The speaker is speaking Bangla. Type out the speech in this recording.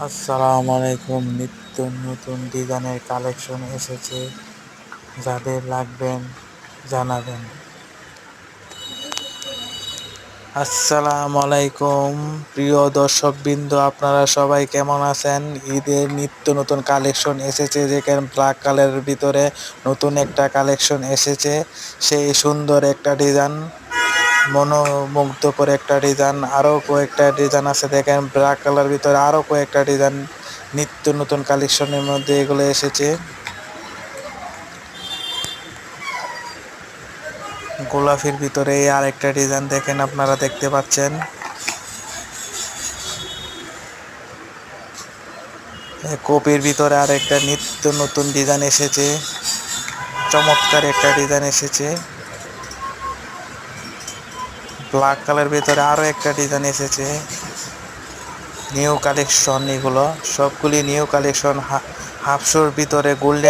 আসসালামু আলাইকুম। নিত্য নতুন ডিজাইনের কালেকশন এসেছে, যাদের লাগবেন জানাবেন। আসসালামু আলাইকুম প্রিয় দর্শকবৃন্দ, আপনারা সবাই কেমন আছেন? ঈদের নিত্য নতুন কালেকশন এসেছে, যেখানে ব্ল্যাক কালারের ভিতরে নতুন একটা কালেকশন এসেছে। সেই সুন্দর একটা ডিজাইন, মনোমুগ্ধকর একটা ডিজাইন। আরও কয়েকটা ডিজাইন আছে, দেখেন ব্ল্যাক কালার ভিতরে আরও কয়েকটা ডিজাইন নিত্য নতুন কালেকশনের মধ্যে এগুলো এসেছে। গোলাপের ভিতরে আর একটা ডিজাইন দেখেন, আপনারা দেখতে পাচ্ছেন। কপির ভিতরে আর একটা নিত্য নতুন ডিজাইন এসেছে, চমৎকার একটা ডিজাইন এসেছে। ব্ল্যাক কালার ভিতরে আরও একটা ডিজাইন এসেছে। নিউ কালেকশন, এগুলো সবগুলি নিউ কালেকশন। হাফশোর ভিতরে গোল্ডেন